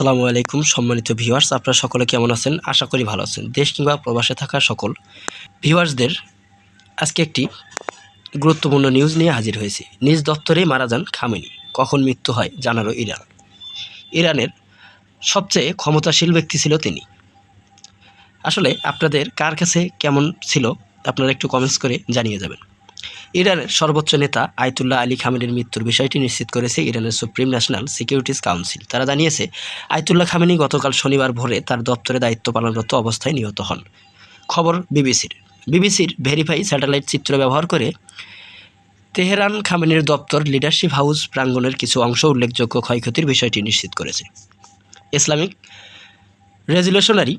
আসসালামু আলাইকুম সম্মানিত ভিউয়ার্স, আপনারা সকলে কেমন আছেন? আশা করি ভালো আছেন। দেশ কিংবা প্রবাসে থাকা সকল ভিউয়ার্সদের আজকে একটি গুরুত্বপূর্ণ নিউজ নিয়ে হাজির হয়েছি। নিজ দপ্তরেই মারা যান খামেনি, কখন মৃত্যু হয় জানালো ইরান। ইরানের সবচেয়ে ক্ষমতাশীল ব্যক্তি ছিল তিনি। আসলে আপনাদের কার কাছে কেমন ছিল আপনারা একটু কমেন্টস করে জানিয়ে যাবেন। ইরানের সর্বোচ্চ নেতা আয়াতুল্লাহ আলী খামেনির মৃত্যুর বিষয়টি নিশ্চিত করেছে ইরানের সুপ্রিম ন্যাশনাল সিকিউরিটিজ কাউন্সিল। তারা জানিয়েছে, আয়াতুল্লাহ খামেনি গতকাল শনিবার ভোরে তার দপ্তরে দায়িত্ব পালনরত অবস্থায় নিহত হন। খবর বিবিসির ভেরিফাই স্যাটেলাইট চিত্র ব্যবহার করে তেহরান খামেনির দপ্তর লিডারশিপ হাউস প্রাঙ্গণের কিছু অংশ উল্লেখযোগ্য ক্ষয়ক্ষতির বিষয়টি নিশ্চিত করেছে। ইসলামিক রেজুলেশনারি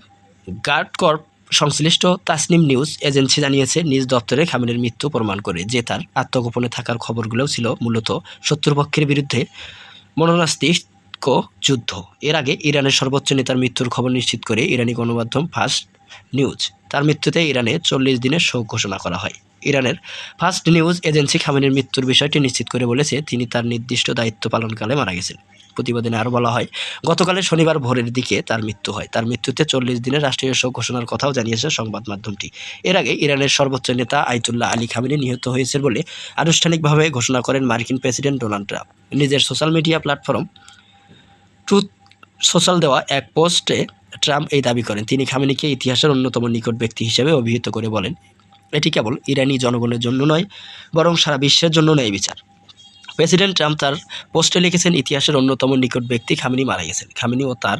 গার্ড কর্প সংশ্লিষ্ট তাসনিম নিউজ এজেন্সি জানিয়েছে, নিজ দপ্তরে খামেনির মৃত্যু প্রমাণ করে যে তার আত্মগোপনে থাকার খবরগুলোও ছিল মূলত শত্রুপক্ষের বিরুদ্ধে মননাস্তিক যুদ্ধ। এর আগে ইরানের সর্বোচ্চ নেতার মৃত্যুর খবর নিশ্চিত করে ইরানি গণমাধ্যম ফার্স্ট নিউজ তার মৃত্যুতে ইরানে 40 দিনের শোক ঘোষণা করা হয়। ইরানের ফার্স্ট নিউজ এজেন্সি খামেনির মৃত্যুর বিষয়টি নিশ্চিত করে বলেছে, তিনি তার নির্দিষ্ট দায়িত্ব পালনকালে মারা গেছেন। প্রতিবেদনে আরও বলা হয়, গতকালের শনিবার ভোরের দিকে তার মৃত্যু হয়। তার মৃত্যুতে 40 দিনের রাষ্ট্রীয় শোক ঘোষণার কথাও জানিয়েছে সংবাদ মাধ্যমটি। এর আগে ইরানের সর্বোচ্চ নেতা আয়াতুল্লাহ আলী খামেনি নিহত হয়েছে বলে আনুষ্ঠানিকভাবে ঘোষণা করেন মার্কিন প্রেসিডেন্ট ডোনাল্ড ট্রাম্প। নিজের social media platform truth social দেওয়া এক পোস্টে ট্রাম্প এই দাবি করেন। তিনি খামেনিকে ইতিহাসের অন্যতম নিকট ব্যক্তি হিসেবে অভিহিত করে বলেন, এটি কেবল ইরানি জনগণের জন্য নয়, বরং সারা বিশ্বের জন্য ন্যায় বিচার। প্রেসিডেন্ট ট্রাম্প তার পোস্টে লিখেছেন, ইতিহাসের অন্যতম নিকট ব্যক্তি খামেনি মারা গেছেন। খামেনি ও তার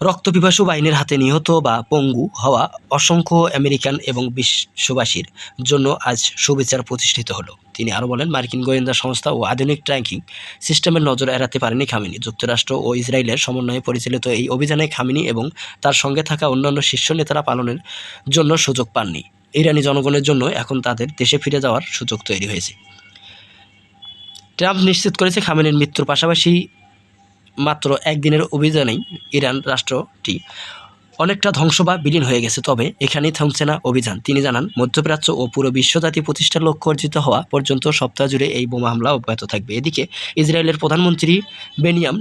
রক্তপিপাসু বাহিনীর হাতে নিহত বা পঙ্গু হওয়া অসংখ্য আমেরিকান এবং বিশ্ববাসীর জন্য আজ সুবিচার প্রতিষ্ঠিত হলো। তিনি আরও বলেন, মার্কিন গোয়েন্দা সংস্থা ও আধুনিক ট্র্যাকিং সিস্টেমের নজর এড়াতে পারেনি খামেনি। যুক্তরাষ্ট্র ও ইসরায়েলের সমন্বয়ে পরিচালিত এই অভিযানে খামেনি এবং তার সঙ্গে থাকা অন্যান্য শীর্ষ নেতারা পালনের জন্য সুযোগ পাননি। ইরানি জনগণের জন্য এখন তাদের দেশে ফিরে যাওয়ার সুযোগ তৈরি হয়েছে। ট্রাম্প নিশ্চিত করেছে, খামেনির মৃত্যুর পাশাপাশি মাত্র একদিনের অভিযানেই ইরান রাষ্ট্রটি অনেকটা ধ্বংস বা বিলীন হয়ে গেছে। তবে এখানেই থামছে না অভিযান। তিনি জানান, মধ্যপ্রাচ্য ও পুরো বিশ্বজাতি প্রতিষ্ঠার লক্ষ্য অর্জিত হওয়া পর্যন্ত সপ্তাহ জুড়ে এই বোমা হামলা অব্যাহত থাকবে। এদিকে ইসরায়েলের প্রধানমন্ত্রী বেনিয়াম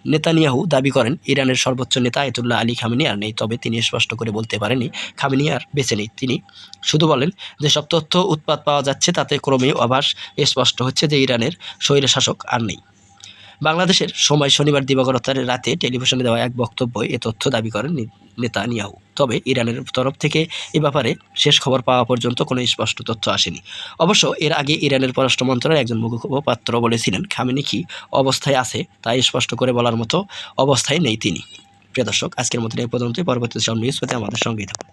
নেতানিয়াহু দাবি করেন, ইরানের সর্বোচ্চ নেতা আয়াতুল্লাহ আলী খামেনি আর নেই। তবে তিনি স্পষ্ট করে বলতে পারেননি খামেনি আর বেঁচে নেই। তিনি শুধু বলেন, যেসব তথ্য উৎপাত পাওয়া যাচ্ছে তাতে ক্রমেই আভাস স্পষ্ট হচ্ছে যে ইরানের স্বৈরশাসক আর নেই। বাংলাদেশের সময় শনিবার দিবাগত রাতে টেলিভিশনে দেওয়া এক বক্তব্যে এ তথ্য দাবি করেন নেতানিয়াহু। তবে ইরানের তরফ থেকে এ ব্যাপারে শেষ খবর পাওয়া পর্যন্ত কোনো স্পষ্ট তথ্য আসেনি। অবশ্য এর আগে ইরানের পররাষ্ট্র মন্ত্রণালয়ের একজন মুখপাত্র বলেছিলেন, খামেনি কী অবস্থায় আছে তা স্পষ্ট করে বলার মতো অবস্থায় নেই তিনি। প্রিয় দর্শক, আজকের মতো এই পর্যন্তই। পরবর্তী সব নিউজ পেতে আমাদের সঙ্গেই থাকুন।